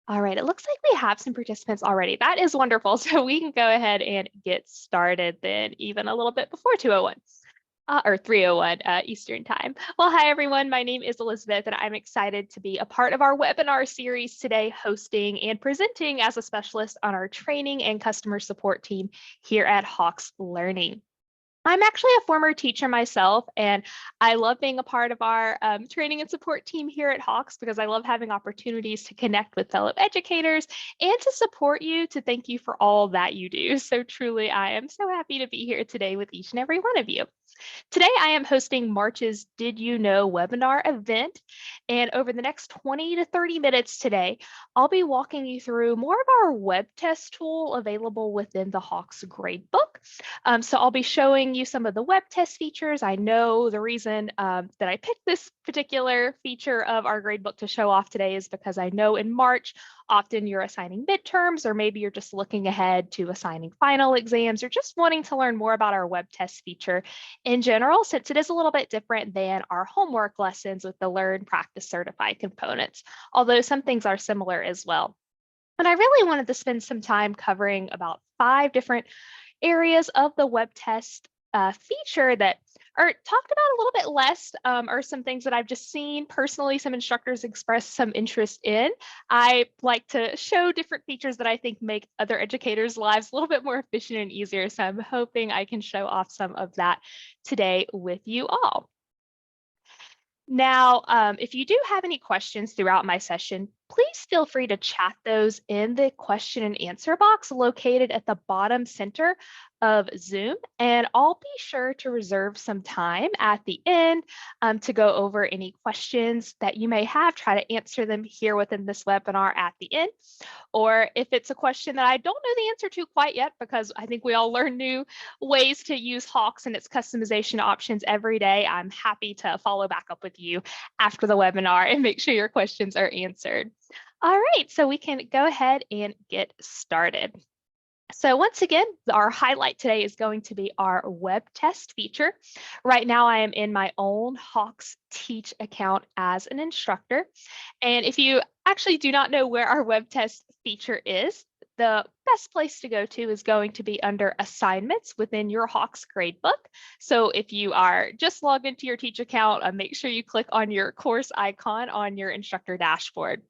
All right, it looks like we have some participants already. That is wonderful. So we can go ahead and get started then, even a little bit before 2:01 or 3:01 Eastern time. Well, hi everyone. My name is Elizabeth, and I'm excited to be a part of our webinar series today, hosting and presenting as a specialist on our training and customer support team here at Hawks Learning. I'm actually a former teacher myself, and I love being a part of our training and support team here at Hawks because I love having opportunities to connect with fellow educators and to support you, to thank you for all that you do. So truly, I am so happy to be here today with each and every one of you. Today, I am hosting March's Did You Know webinar event. And over the next 20 to 30 minutes today, I'll be walking you through more of our web test tool available within the Hawks gradebook. So I'll be showing you some of the web test features. I know the reason that I picked this particular feature of our gradebook to show off today is because I know in March, often you're assigning midterms, or maybe you're just looking ahead to assigning final exams, or just wanting to learn more about our web test feature in general, since it is a little bit different than our homework lessons with the Learn, Practice, Certify components, although some things are similar as well. And I really wanted to spend some time covering about 5 different areas of the web test feature that are talked about a little bit less, or some things that I've just seen personally some instructors express some interest in. I like to show different features that I think make other educators' lives a little bit more efficient and easier. So I'm hoping I can show off some of that today with you all. Now, if you do have any questions throughout my session, please feel free to chat those in the question and answer box located at the bottom center of Zoom, and I'll be sure to reserve some time at the end to go over any questions that you may have, try to answer them here within this webinar at the end. Or if it's a question that I don't know the answer to quite yet, because I think we all learn new ways to use Hawks and its customization options every day, I'm happy to follow back up with you after the webinar and make sure your questions are answered. All right, so we can go ahead and get started. So once again, our highlight today is going to be our web test feature. Right now, I am in my own Hawks Teach account as an instructor. And if you actually do not know where our web test feature is, the best place to go to is going to be under assignments within your Hawks gradebook. So if you are just logged into your Teach account, make sure you click on your course icon on your instructor dashboard.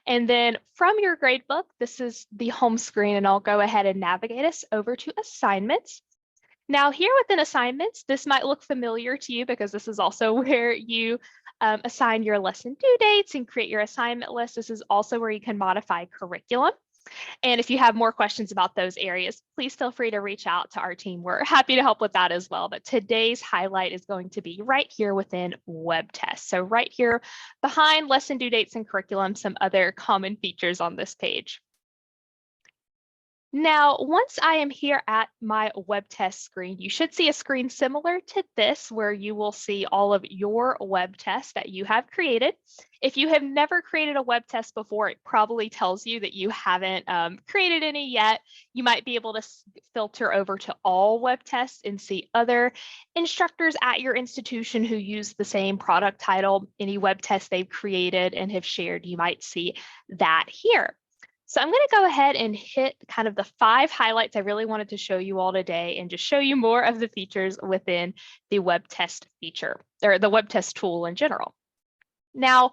And then from your gradebook, this is the home screen, and I'll go ahead and navigate us over to assignments. Now here within assignments, this might look familiar to you because this is also where you assign your lesson due dates and create your assignment list. This is also where you can modify curriculum. And if you have more questions about those areas, please feel free to reach out to our team. We're happy to help with that as well. But today's highlight is going to be right here within WebTest. So right here behind lesson due dates and curriculum, some other common features on this page. Now, once I am here at my web test screen, you should see a screen similar to this where you will see all of your web tests that you have created. If you have never created a web test before, it probably tells you that you haven't created any yet. You might be able to filter over to all web tests and see other instructors at your institution who use the same product title, any web test they've created and have shared. You might see that here. So I'm going to go ahead and hit kind of the 5 highlights I really wanted to show you all today and just show you more of the features within the web test feature, or the web test tool in general. Now,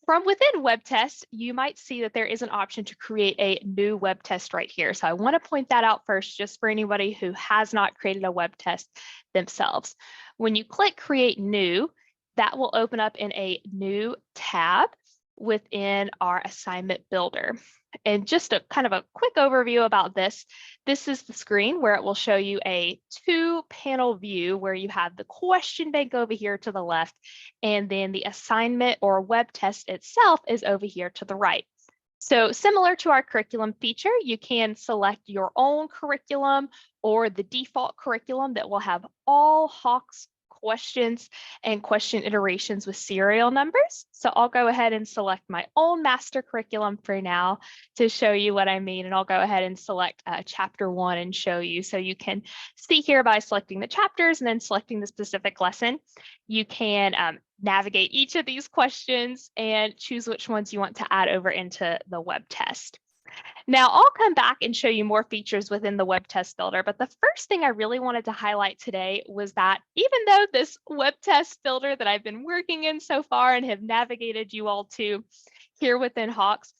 from within web test, you might see that there is an option to create a new web test right here. So I want to point that out first, just for anybody who has not created a web test themselves. When you click create new, that will open up in a new tab within our assignment builder. And just a kind of a quick overview about this, this is the screen where it will show you a 2-panel view where you have the question bank over here to the left, and then the assignment or web test itself is over here to the right. So similar to our curriculum feature, you can select your own curriculum or the default curriculum that will have all Hawks questions and question iterations with serial numbers. So I'll go ahead and select my own master curriculum for now to show you what I mean. And I'll go ahead and select chapter 1 and show you. So you can see here by selecting the chapters and then selecting the specific lesson, you can navigate each of these questions and choose which ones you want to add over into the web test. Now I'll come back and show you more features within the web test builder, but the first thing I really wanted to highlight today was that even though this web test builder that I've been working in so far and have navigated you all to here within Hawks,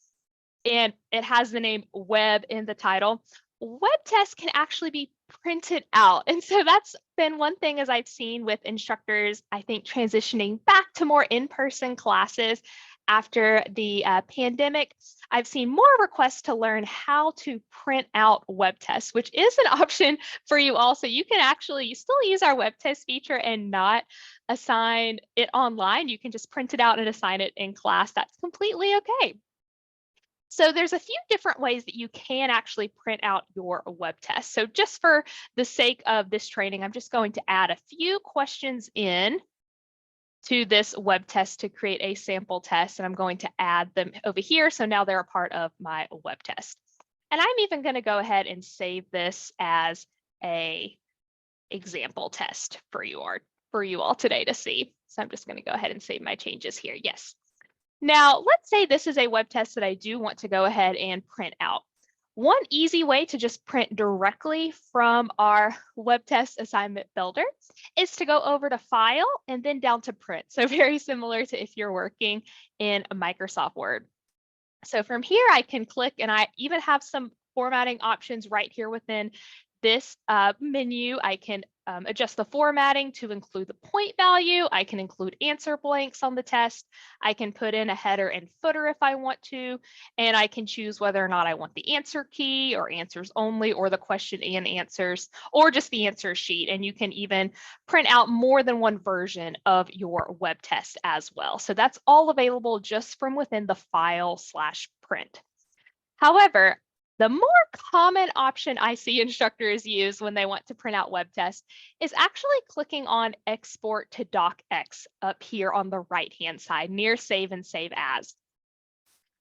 and it has the name web in the title, web tests can actually be printed out. And so that's been one thing as I've seen with instructors, I think transitioning back to more in-person classes after the pandemic, I've seen more requests to learn how to print out web tests, which is an option for you also. You can actually still use our web test feature and not assign it online. You can just print it out and assign it in class. That's completely okay. So there's a few different ways that you can actually print out your web test. So just for the sake of this training, I'm just going to add a few questions in to this web test to create a sample test, and I'm going to add them over here. So now they're a part of my web test. And I'm even going to go ahead and save this as a example test for you all today to see. So I'm just going to go ahead and save my changes here. Yes. Now, let's say this is a web test that I do want to go ahead and print out. One easy way to just print directly from our web test assignment builder is to go over to File and then down to Print. So very similar to if you're working in Microsoft Word. So from here, I can click, and I even have some formatting options right here within this menu. I can adjust the formatting to include the point value. I can include answer blanks on the test. I can put in a header and footer if I want to, and I can choose whether or not I want the answer key or answers only, or the question and answers, or just the answer sheet. And you can even print out more than one version of your web test as well. So that's all available just from within the File/Print. However, the more common option I see instructors use when they want to print out web tests is actually clicking on Export to DocX up here on the right-hand side near Save and Save As.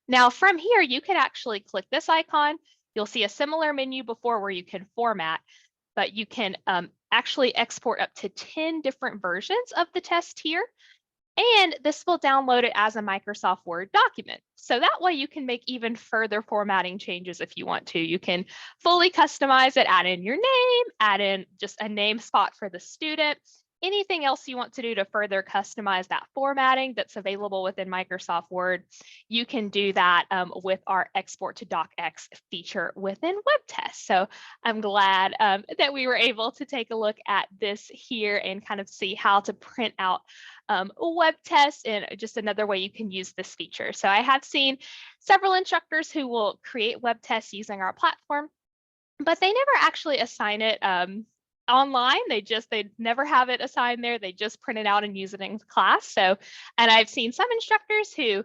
Now from here, you can actually click this icon. You'll see a similar menu before where you can format, but you can actually export up to 10 different versions of the test here. And this will download it as a Microsoft Word document. So that way you can make even further formatting changes if you want to. You can fully customize it, add in your name, add in just a name spot for the student, anything else you want to do to further customize that formatting that's available within Microsoft Word. You can do that with our Export to DocX feature within WebTest. So I'm glad that we were able to take a look at this here and kind of see how to print out web tests and just another way you can use this feature. So I have seen several instructors who will create web tests using our platform, but they never actually assign it online. They never have it assigned there. They just print it out and use it in class. So, and I've seen some instructors who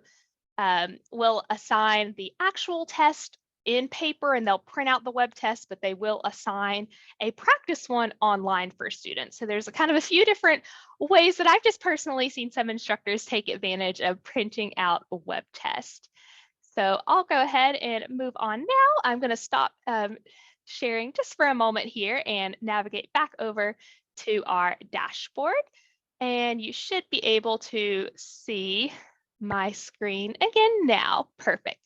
will assign the actual test in paper and they'll print out the web test, but they will assign a practice one online for students. So there's a kind of a few different ways that I've just personally seen some instructors take advantage of printing out a web test. So I'll go ahead and move on now. I'm going to stop sharing just for a moment here and navigate back over to our dashboard. And you should be able to see my screen again now. Perfect.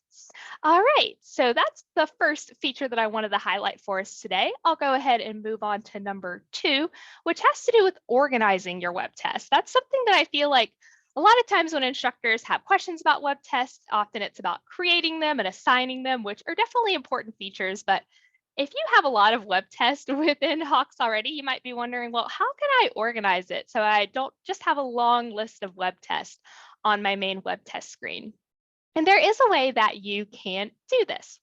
All right, so that's the first feature that I wanted to highlight for us today. I'll go ahead and move on to number 2, which has to do with organizing your web test. That's something that I feel like a lot of times when instructors have questions about web tests, often it's about creating them and assigning them, which are definitely important features. But if you have a lot of web tests within Hawks already, you might be wondering, well, how can I organize it so I don't just have a long list of web tests on my main web test screen? And there is a way that you can do this.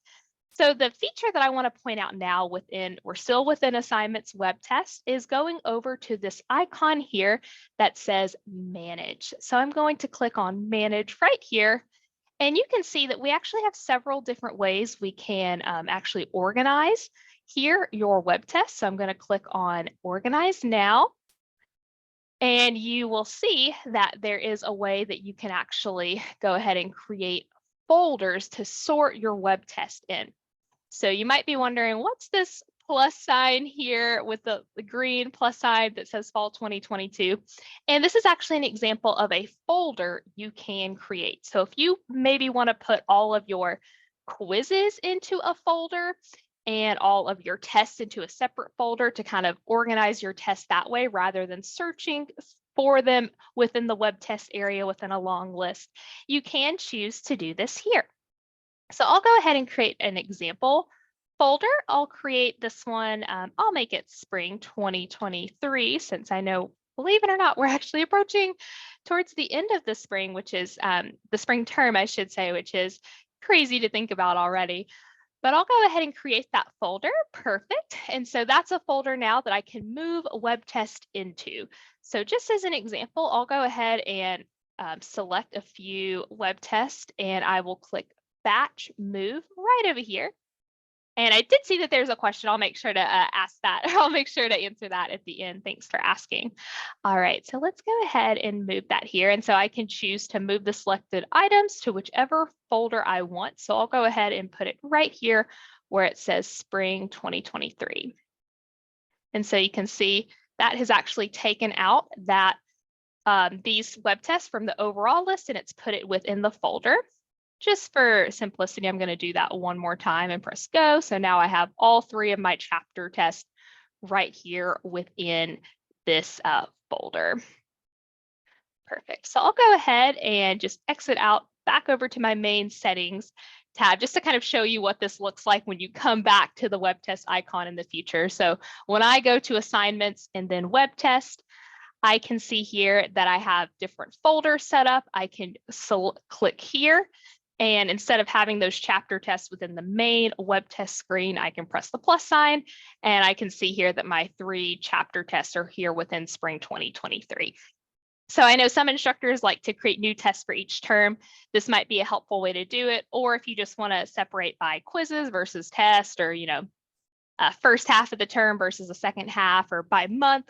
So the feature that I want to point out now we're still within assignments web test is going over to this icon here that says manage. So I'm going to click on manage right here. And you can see that we actually have several different ways we can actually organize here your web test. So I'm going to click on organize now. And you will see that there is a way that you can actually go ahead and create folders to sort your web test in. So you might be wondering, what's this plus sign here with the green plus sign that says fall 2022? And this is actually an example of a folder you can create. So if you maybe want to put all of your quizzes into a folder and all of your tests into a separate folder to kind of organize your tests that way rather than searching for them within the web test area within a long list, you can choose to do this here. So I'll go ahead and create an example folder. I'll create this one. I'll make it spring 2023 since I know, believe it or not, we're actually approaching towards the end of the spring, which is the spring term, I should say, which is crazy to think about already. But I'll go ahead and create that folder. Perfect. And so that's a folder now that I can move a web test into. So just as an example, I'll go ahead and select a few web tests and I will click batch move right over here. And I did see that there's a question. I'll make sure to ask that. I'll make sure to answer that at the end. Thanks for asking. All right, so let's go ahead and move that here. And so I can choose to move the selected items to whichever folder I want. So I'll go ahead and put it right here where it says spring 2023. And so you can see that has actually taken out that these web tests from the overall list and it's put it within the folder. Just for simplicity, I'm going to do that one more time and press go. So now I have all three of my chapter tests right here within this folder. Perfect. So I'll go ahead and just exit out back over to my main settings tab just to kind of show you what this looks like when you come back to the web test icon in the future. So when I go to assignments and then web test, I can see here that I have different folders set up. I can click here. And instead of having those chapter tests within the main web test screen, I can press the plus sign and I can see here that my 3 chapter tests are here within spring 2023. So I know some instructors like to create new tests for each term. This might be a helpful way to do it. Or if you just want to separate by quizzes versus test or, first half of the term versus the second half or by month,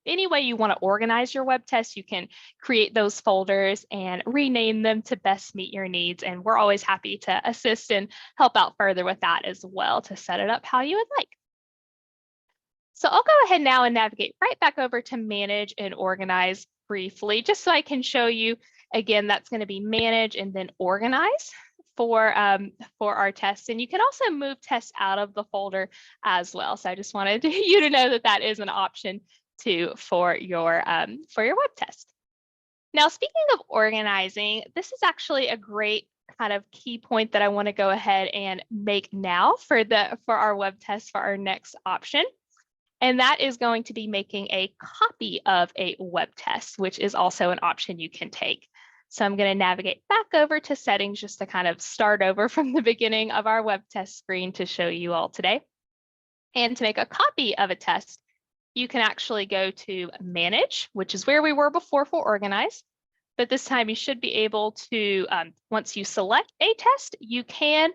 any way you want to organize your web tests, you can create those folders and rename them to best meet your needs. And we're always happy to assist and help out further with that as well to set it up how you would like. So I'll go ahead now and navigate right back over to manage and organize briefly, just so I can show you again, that's going to be manage and then organize for our tests. And you can also move tests out of the folder as well. So I just wanted you to know that that is an option too for your web test. Now, speaking of organizing, this is actually a great kind of key point that I want to go ahead and make now for our web test for our next option. And that is going to be making a copy of a web test, which is also an option you can take. So I'm going to navigate back over to settings just to kind of start over from the beginning of our web test screen to show you all today. And to make a copy of a test, you can actually go to manage, which is where we were before for organize. But this time you should be able to, once you select a test, you can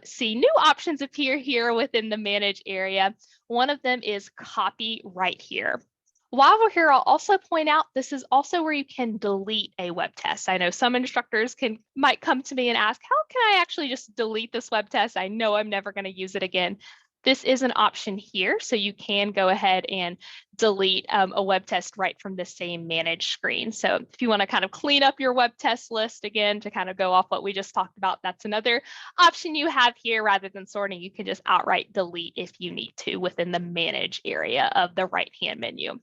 see new options appear here within the manage area. One of them is copy right here. While we're here, I'll also point out this is also where you can delete a web test. I know some instructors might come to me and ask, how can I actually just delete this web test? I know I'm never going to use it again. This is an option here, so you can go ahead and delete a web test right from the same manage screen. So if you want to kind of clean up your web test list again to kind of go off what we just talked about, that's another option you have here. Rather than sorting, you can just outright delete if you need to within the manage area of the right-hand menu.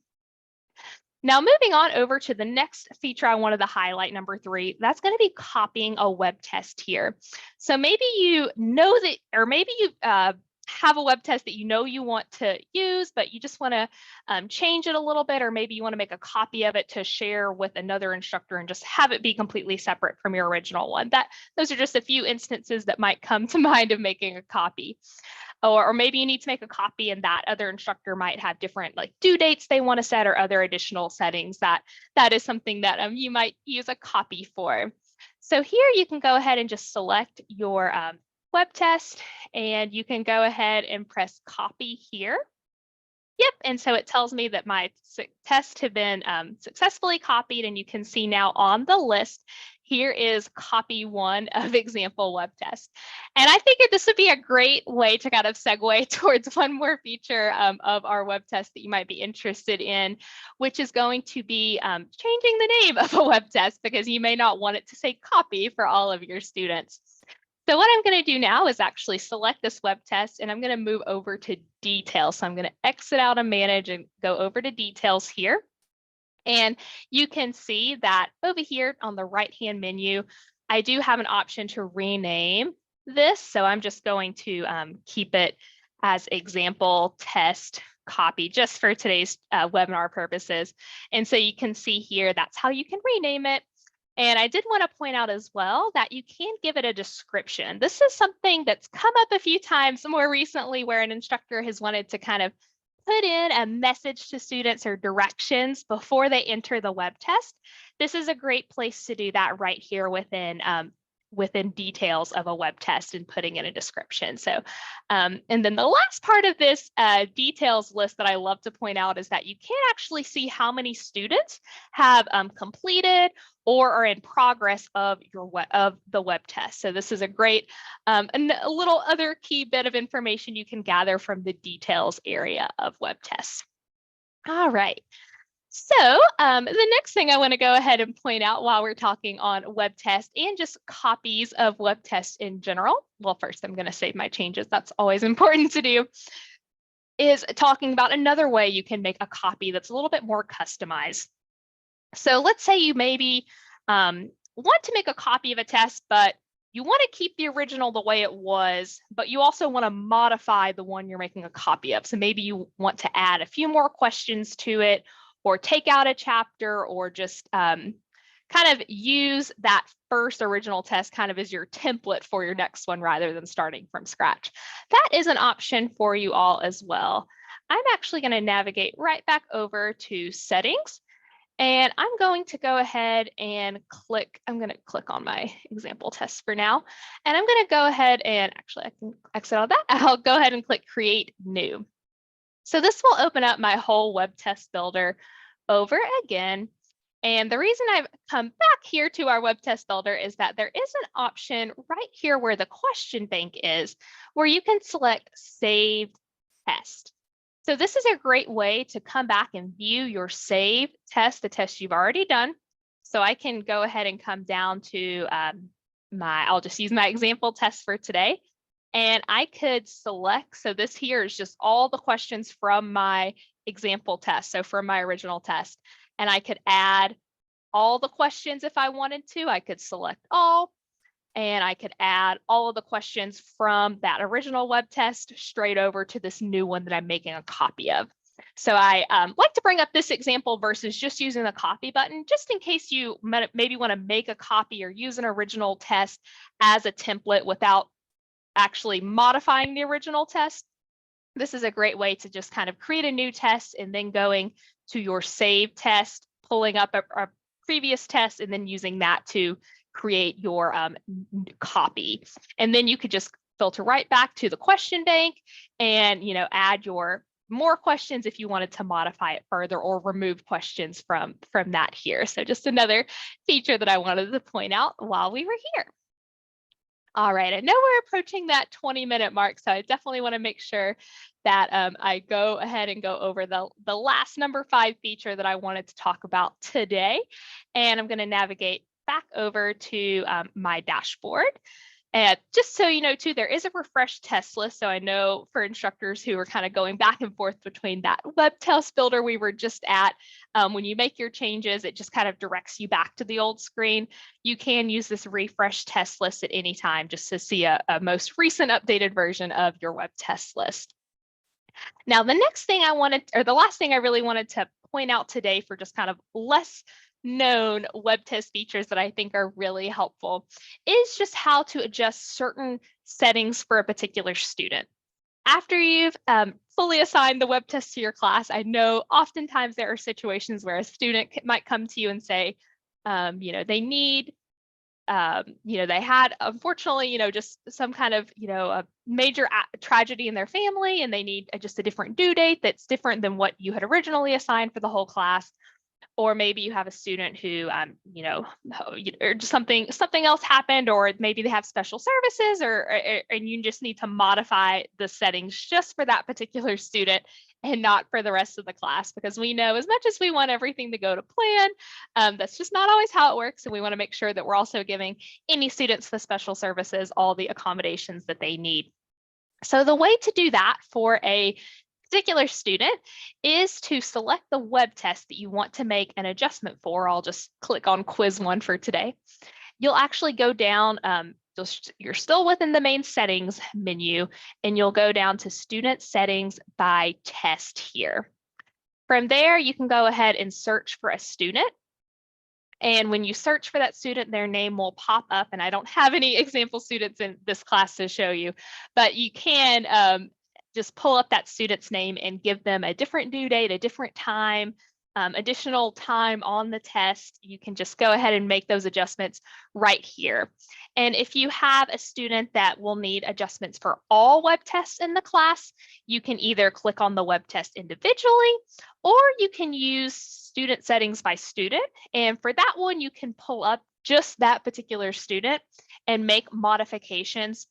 Now, moving on over to the next feature I wanted to highlight, number 3, that's going to be copying a web test here. So maybe you know that, or maybe you have a web test that you know you want to use, but you just want to change it a little bit, or maybe you want to make a copy of it to share with another instructor and just have it be completely separate from your original one. Those are just a few instances that might come to mind of making a copy. Or maybe you need to make a copy and that other instructor might have different like due dates they want to set or other additional settings that is something that you might use a copy for. So here you can go ahead and just select your web test and you can go ahead and press copy here. Yep, and so it tells me that my tests have been successfully copied, and you can see now on the list, here is copy 1 of example web test. And I figured this would be a great way to kind of segue towards one more feature of our web test that you might be interested in, which is going to be changing the name of a web test, because you may not want it to say copy for all of your students. So what I'm going to do now is actually select this web test, and I'm going to move over to details. So I'm going to exit out of manage and go over to details here. And you can see that over here on the right-hand menu, I do have an option to rename this. So I'm just going to keep it as example test copy just for today's webinar purposes. And so you can see here, that's how you can rename it. And I did want to point out as well that you can give it a description. This is something that's come up a few times more recently, where an instructor has wanted to kind of put in a message to students or directions before they enter the web test. This is a great place to do that right here within details of a web test and putting in a description. So, and then the last part of this details list that I love to point out is that you can actually see how many students have completed or are in progress of the web test. So this is a great and a little other key bit of information you can gather from the details area of web tests. All right. So the next thing I want to go ahead and point out while we're talking on web test and just copies of web tests in general. Well, first I'm going to save my changes. That's always important to do. Is talking about another way you can make a copy that's a little bit more customized. So let's say you maybe want to make a copy of a test, but you want to keep the original the way it was, but you also want to modify the one you're making a copy of. So maybe you want to add a few more questions to it, or take out a chapter, or just kind of use that first original test kind of as your template for your next one rather than starting from scratch. That is an option for you all as well. I'm actually going to navigate right back over to settings, and I'm going to go ahead and I'm going to click on my example test for now, and I'm going to go ahead and actually I can exit all that. I'll go ahead and click create new. So this will open up my whole web test builder over again. And the reason I've come back here to our web test builder is that there is an option right here where the question bank is, where you can select saved test. So this is a great way to come back and view your saved test, the test you've already done. So I can go ahead and come down to I'll just use my example test for today. And I could select, so this here is just all the questions from my example test, so from my original test. And I could add all the questions if I wanted to. I could select all, and I could add all of the questions from that original web test straight over to this new one that I'm making a copy of. So I like to bring up this example versus just using the copy button, just in case you maybe want to make a copy or use an original test as a template without actually modifying the original test. This is a great way to just kind of create a new test and then going to your save test, pulling up a previous test, and then using that to create your copy. And then you could just filter right back to the question bank and add your more questions if you wanted to modify it further, or remove questions from that here. So just another feature that I wanted to point out while we were here. All right, I know we're approaching that 20-minute mark, so I definitely want to make sure that I go ahead and go over the last number 5 feature that I wanted to talk about today. And I'm going to navigate back over to my dashboard. And just so you know, too, there is a refresh test list. So I know for instructors who are kind of going back and forth between that web test builder we were just at, when you make your changes, it just kind of directs you back to the old screen. You can use this refresh test list at any time just to see a most recent updated version of your web test list. Now, the last thing I really wanted to point out today for just kind of less known web test features that I think are really helpful is just how to adjust certain settings for a particular student. After you've fully assigned the web test to your class, I know oftentimes there are situations where a student might come to you and say, they need they had, unfortunately, just some kind of, a major tragedy in their family, and they need just a different due date that's different than what you had originally assigned for the whole class. Or maybe you have a student who, or just something else happened, or maybe they have special services, and you just need to modify the settings just for that particular student and not for the rest of the class, because we know as much as we want everything to go to plan, that's just not always how it works. And we want to make sure that we're also giving any students with special services all the accommodations that they need. So the way to do that for a particular student is to select the web test that you want to make an adjustment for. I'll just click on quiz 1 for today. You'll actually go down, you're still within the main settings menu, and you'll go down to student settings by test here. From there, you can go ahead and search for a student. And when you search for that student, their name will pop up. And I don't have any example students in this class to show you, but you can just pull up that student's name and give them a different due date, a different time, additional time on the test. You can just go ahead and make those adjustments right here. And if you have a student that will need adjustments for all web tests in the class, you can either click on the web test individually, or you can use student settings by student. And for that one, you can pull up just that particular student and make modifications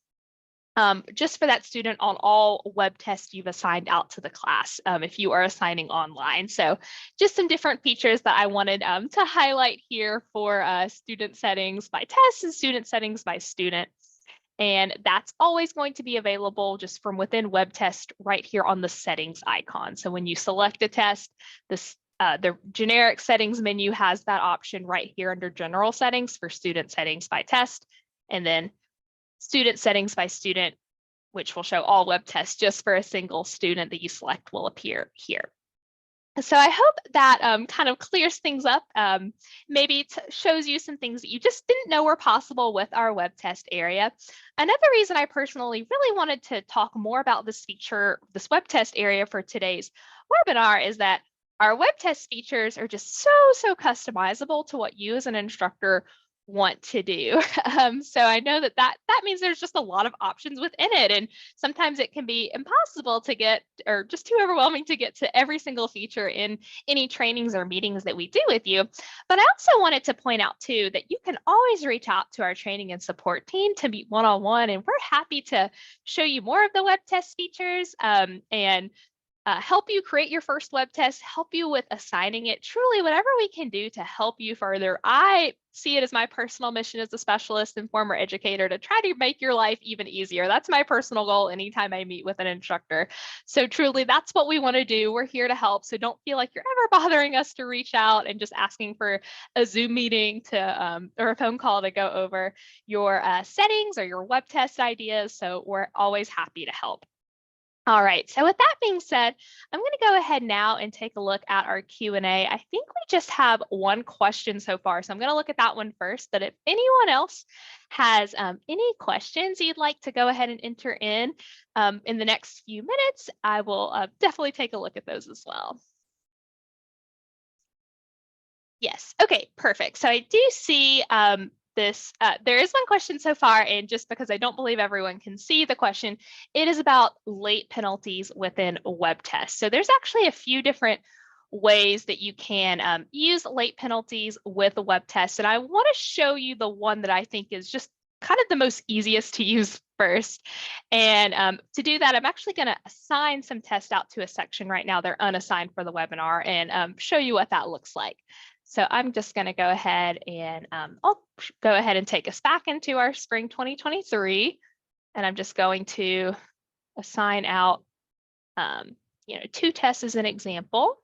just for that student on all web tests you've assigned out to the class if you are assigning online. So just some different features that I wanted to highlight here for student settings by test and student settings by student. And that's always going to be available just from within WebTest right here on the settings icon. So when you select a test, the generic settings menu has that option right here under general settings for student settings by test, and then student settings by student, which will show all web tests just for a single student that you select, will appear here. So I hope that kind of clears things up, maybe shows you some things that you just didn't know were possible with our web test area. Another reason I personally really wanted to talk more about this feature, this web test area for today's webinar, is that our web test features are just so customizable to what you as an instructor want to do. So I know that means there's just a lot of options within it, and sometimes it can be impossible to get, or just too overwhelming to get to every single feature in any trainings or meetings that we do with you. But I also wanted to point out too that you can always reach out to our training and support team to meet one-on-one, and we're happy to show you more of the web test features and help you create your first web test, help you with assigning it, truly whatever we can do to help you further. I see it as my personal mission as a specialist and former educator to try to make your life even easier. That's my personal goal anytime I meet with an instructor. So truly, that's what we want to do. We're here to help. So don't feel like you're ever bothering us to reach out and just asking for a Zoom meeting to or a phone call to go over your settings or your web test ideas. So we're always happy to help. All right, so with that being said, I'm going to go ahead now and take a look at our Q&A. I think we just have one question so far, so I'm going to look at that one first. But if anyone else has any questions you'd like to go ahead and enter in the next few minutes, I will definitely take a look at those as well. Yes, okay, perfect. So I do see there is one question so far, and just because I don't believe everyone can see the question, it is about late penalties within WebTest. So there's actually a few different ways that you can use late penalties with a WebTest, and I want to show you the one that I think is just kind of the most easiest to use first. And to do that, I'm actually going to assign some tests out to a section right now. They're unassigned for the webinar, and show you what that looks like. So I'm just going to go ahead and I'll go ahead and take us back into our spring 2023. And I'm just going to assign out, 2 tests as an example.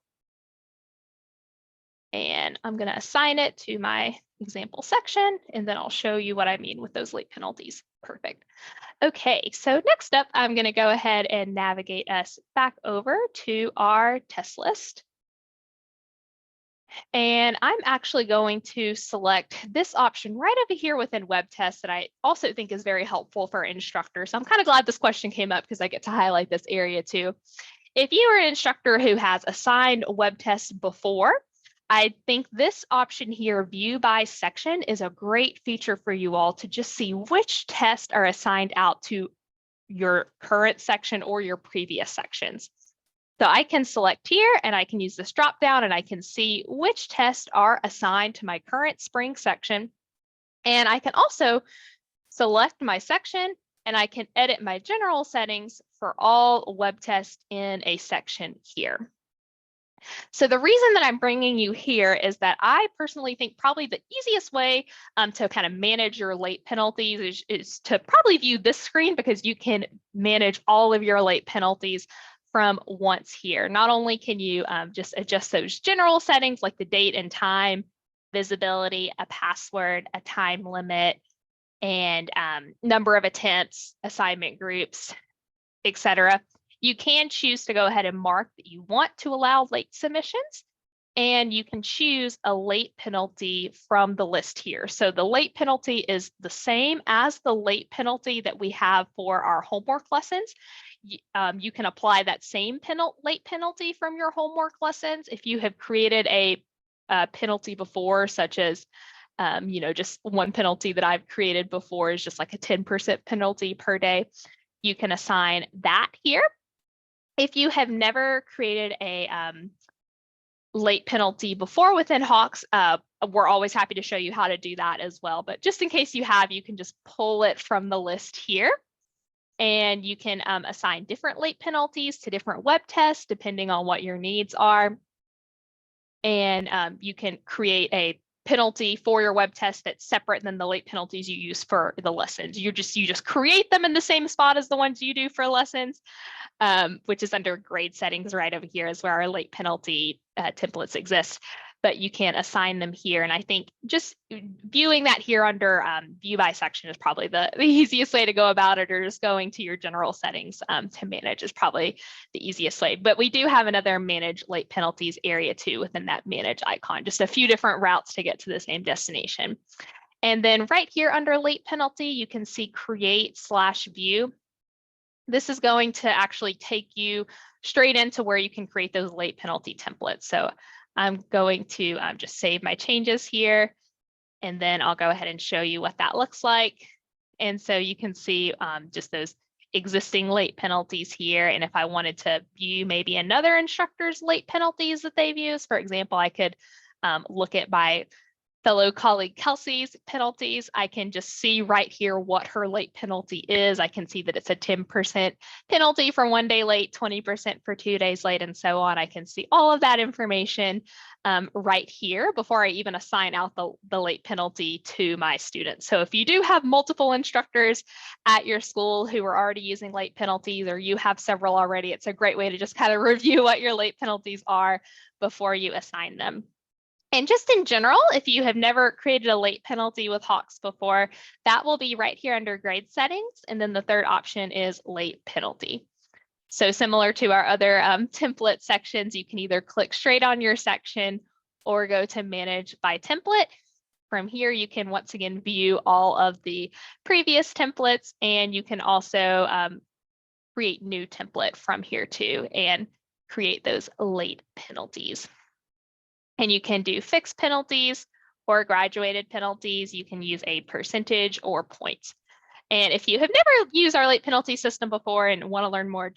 And I'm going to assign it to my example section, and then I'll show you what I mean with those late penalties. Perfect. Okay, so next up, I'm going to go ahead and navigate us back over to our test list. And I'm actually going to select this option right over here within WebTest that I also think is very helpful for instructors. So I'm kind of glad this question came up because I get to highlight this area too. If you are an instructor who has assigned WebTest before, I think this option here, view by section, is a great feature for you all to just see which tests are assigned out to your current section or your previous sections. So I can select here and I can use this drop down and I can see which tests are assigned to my current spring section. And I can also select my section and I can edit my general settings for all web tests in a section here. So the reason that I'm bringing you here is that I personally think probably the easiest way to kind of manage your late penalties is to probably view this screen, because you can manage all of your late penalties from once here. Not only can you just adjust those general settings like the date and time, visibility, a password, a time limit, and number of attempts, assignment groups, etc. You can choose to go ahead and mark that you want to allow late submissions, and you can choose a late penalty from the list here. So the late penalty is the same as the late penalty that we have for our homework lessons. You can apply that same late penalty from your homework lessons. If you have created a penalty before, such as just one penalty that I've created before is just like a 10% penalty per day, you can assign that here. If you have never created a late penalty before within Hawks, we're always happy to show you how to do that as well. But just in case you have, you can just pull it from the list here. And you can assign different late penalties to different web tests depending on what your needs are. And you can create a penalty for your web test that's separate than the late penalties you use for the lessons. You just create them in the same spot as the ones you do for lessons, which is under grade settings right over here is where our late penalty templates exist. But you can assign them here. And I think just viewing that here under view by section is probably the easiest way to go about it, or just going to your general settings to manage is probably the easiest way. But we do have another manage late penalties area too within that manage icon, just a few different routes to get to the same destination. And then right here under late penalty, you can see create/view. This is going to actually take you straight into where you can create those late penalty templates. So I'm going to just save my changes here, and then I'll go ahead and show you what that looks like. And so you can see just those existing late penalties here. And if I wanted to view maybe another instructor's late penalties that they've used, for example, I could look at my fellow colleague Kelsey's penalties. I can just see right here what her late penalty is. I can see that it's a 10% penalty for 1 day late, 20% for 2 days late, and so on. I can see all of that information right here before I even assign out the late penalty to my students. So if you do have multiple instructors at your school who are already using late penalties, or you have several already, it's a great way to just kind of review what your late penalties are before you assign them. And just in general, if you have never created a late penalty with Hawks before, that will be right here under grade settings. And then the third option is late penalty. So similar to our other template sections, you can either click straight on your section or go to manage by template. From here, you can once again view all of the previous templates, and you can also create new template from here too and create those late penalties. And you can do fixed penalties or graduated penalties. You can use a percentage or points. And if you have never used our late penalty system before and want to learn more,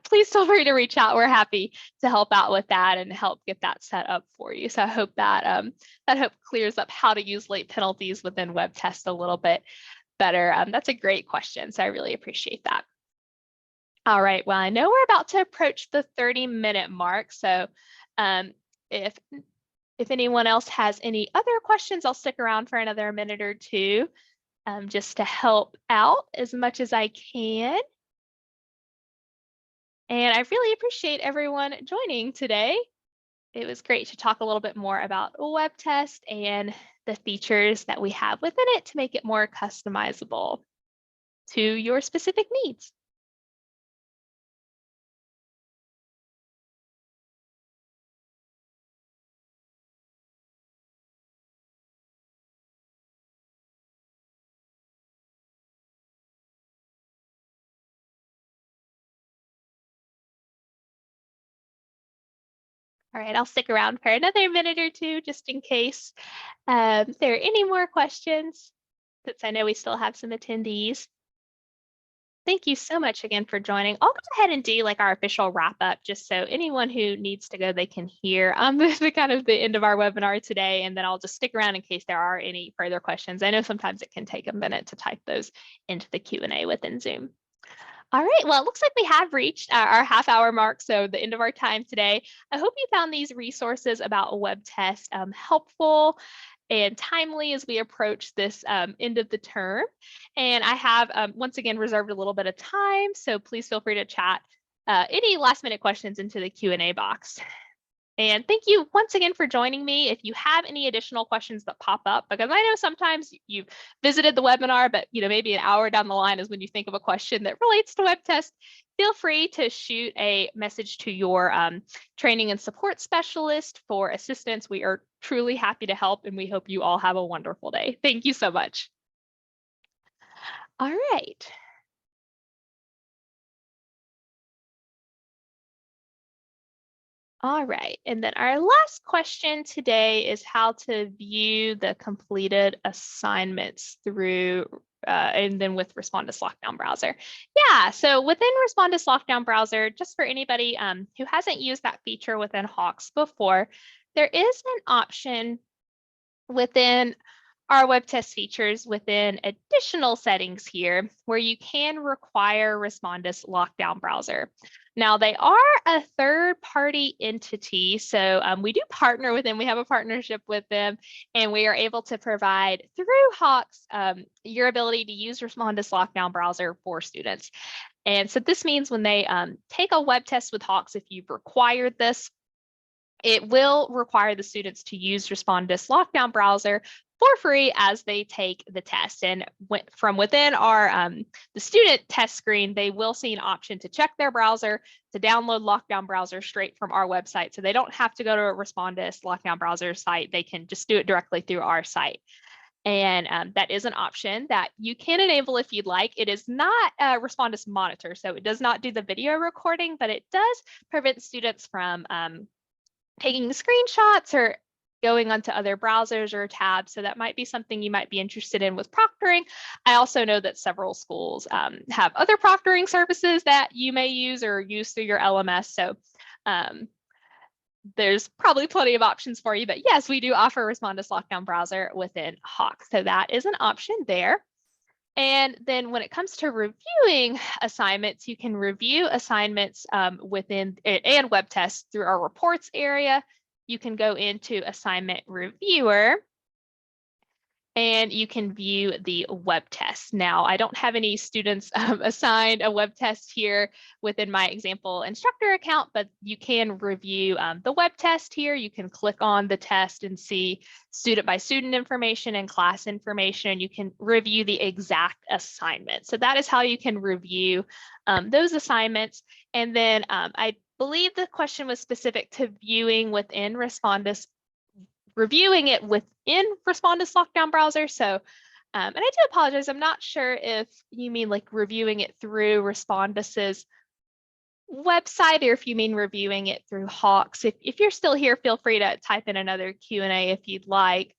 please feel free to reach out. We're happy to help out with that and help get that set up for you. So I hope that that clears up how to use late penalties within WebTest a little bit better. That's a great question, so I really appreciate that. All right, well, I know we're about to approach the 30-minute mark. So if anyone else has any other questions, I'll stick around for another minute or two just to help out as much as I can. And I really appreciate everyone joining today. It was great to talk a little bit more about WebTest and the features that we have within it to make it more customizable to your specific needs. All right, I'll stick around for another minute or two just in case there are any more questions, since I know we still have some attendees. Thank you so much again for joining. I'll go ahead and do like our official wrap up just so anyone who needs to go, they can hear the kind of the end of our webinar today. And then I'll just stick around in case there are any further questions. I know sometimes it can take a minute to type those into the Q&A within Zoom. All right, well, it looks like we have reached our half-hour mark, so the end of our time today. I hope you found these resources about WebTest helpful and timely as we approach this end of the term. And I have, once again, reserved a little bit of time, so please feel free to chat any last-minute questions into the Q&A box. And thank you once again for joining me. If you have any additional questions that pop up, because I know sometimes you've visited the webinar, but maybe an hour down the line is when you think of a question that relates to WebTest, feel free to shoot a message to your training and support specialist for assistance. We are truly happy to help, and we hope you all have a wonderful day. Thank you so much. All right. All right, and then our last question today is how to view the completed assignments through, and then with Respondus Lockdown Browser. Yeah, so within Respondus Lockdown Browser, just for anybody who hasn't used that feature within Hawks before, there is an option within our WebTest features within additional settings here where you can require Respondus Lockdown Browser. Now, they are a third-party entity, so we do partner with them. We have a partnership with them, and we are able to provide through Hawks your ability to use Respondus Lockdown Browser for students. And so this means when they take a web test with Hawks, if you've required this, it will require the students to use Respondus Lockdown Browser for free as they take the test. And from within our the student test screen, they will see an option to check their browser, to download Lockdown Browser straight from our website. So they don't have to go to a Respondus Lockdown Browser site. They can just do it directly through our site. And that is an option that you can enable if you'd like. It is not a Respondus monitor, so it does not do the video recording, but it does prevent students from taking screenshots or going onto other browsers or tabs. So that might be something you might be interested in with proctoring. I also know that several schools have other proctoring services that you may use or use through your LMS. So there's probably plenty of options for you, but yes, we do offer Respondus Lockdown Browser within Hawk. So that is an option there. And then when it comes to reviewing assignments, you can review assignments within and web tests through our reports area. You can go into assignment reviewer and you can view the web test. Now, I don't have any students assigned a web test here within my example instructor account, but you can review the web test here. You can click on the test and see student by student information and class information. You can review the exact assignment. So that is how you can review those assignments. And then I believe the question was specific to viewing within Respondus, reviewing it within Respondus Lockdown Browser. So, and I do apologize, I'm not sure if you mean like reviewing it through Respondus's website or if you mean reviewing it through Hawks. If you're still here, feel free to type in another Q&A if you'd like.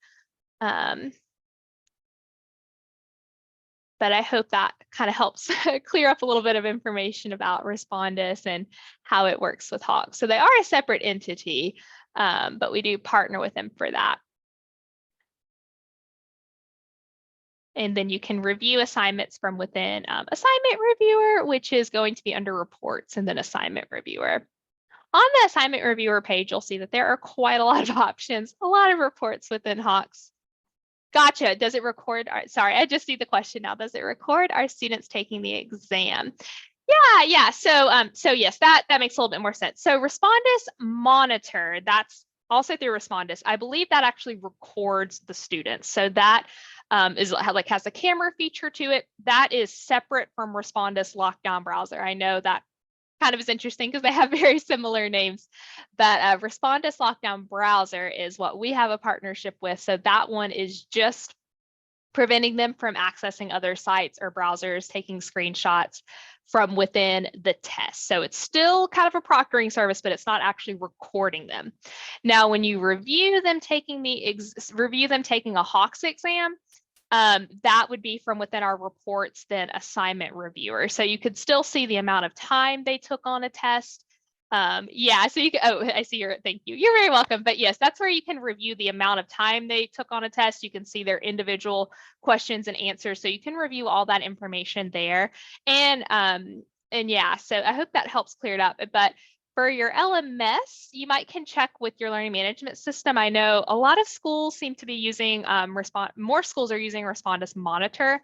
But I hope that kind of helps clear up a little bit of information about Respondus and how it works with Hawks. So they are a separate entity, but we do partner with them for that. And then you can review assignments from within Assignment Reviewer, which is going to be under Reports and then Assignment Reviewer. On the Assignment Reviewer page, you'll see that there are quite a lot of options, a lot of reports within Hawks. Gotcha. Does it record? Sorry, I just see the question now. Does it record our students taking the exam? Yeah. So yes, that makes a little bit more sense. So Respondus Monitor, that's also through Respondus. I believe that actually records the students. So that has a camera feature to it. That is separate from Respondus Lockdown Browser. I know that kind of is interesting because they have very similar names, but Respondus Lockdown Browser is what we have a partnership with. So that one is just preventing them from accessing other sites or browsers, taking screenshots from within the test. So it's still kind of a proctoring service, but it's not actually recording them. Now, when you review them taking a Hawks exam, that would be from within our reports, then assignment reviewer. So you could still see the amount of time they took on a test. Yeah, so you can, oh, I see thank you. You're very welcome. But yes, that's where you can review the amount of time they took on a test. You can see their individual questions and answers. So you can review all that information there. And yeah, so I hope that helps clear it up. But for your LMS, you can check with your learning management system. I know a lot of schools seem to be using more schools are using Respondus Monitor,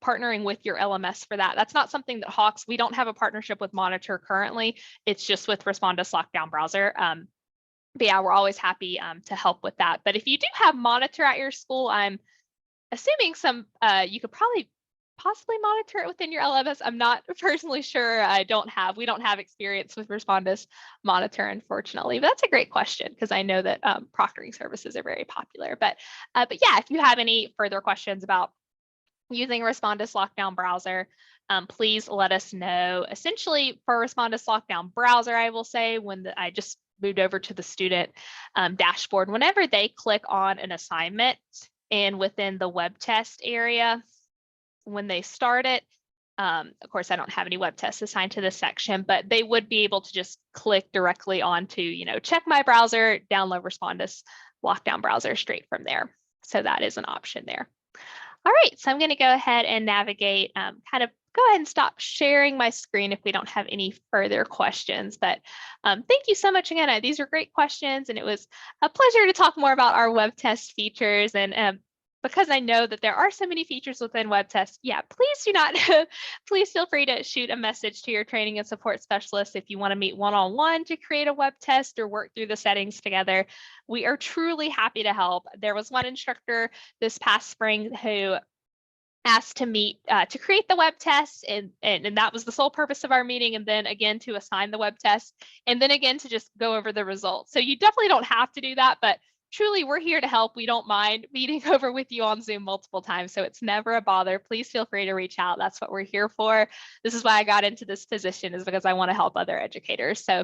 partnering with your LMS for that. That's not something that Hawks, we don't have a partnership with Monitor currently. It's just with Respondus Lockdown Browser. But yeah, we're always happy to help with that. But if you do have Monitor at your school, I'm assuming you could possibly monitor it within your LMS. I'm not personally sure. We don't have experience with Respondus Monitor, unfortunately, but that's a great question because I know that proctoring services are very popular. But yeah, if you have any further questions about using Respondus Lockdown Browser, please let us know. Essentially, for Respondus Lockdown Browser, I will say I just moved over to the student dashboard, whenever they click on an assignment and within the WebTest area, when they start it, of course, I don't have any web tests assigned to this section, but they would be able to just click directly onto, check my browser, download Respondus Lockdown Browser straight from there. So that is an option there. All right, so I'm going to go ahead and navigate, go ahead and stop sharing my screen if we don't have any further questions. But thank you so much again. These are great questions, and it was a pleasure to talk more about our web test features. And because I know that there are so many features within WebTest, yeah, please feel free to shoot a message to your training and support specialist if you want to meet one-on-one to create a web test or work through the settings together. We are truly happy to help. There was one instructor this past spring who asked to meet to create the web test, and that was the sole purpose of our meeting, and then again to assign the web test, and then again to just go over the results. So you definitely don't have to do that, but truly, we're here to help. We don't mind meeting over with you on Zoom multiple times, so it's never a bother. Please feel free to reach out. That's what we're here for. This is why I got into this position, is because I want to help other educators. So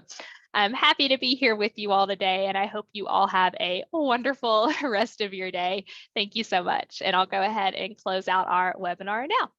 I'm happy to be here with you all today, and I hope you all have a wonderful rest of your day. Thank you so much, and I'll go ahead and close out our webinar now.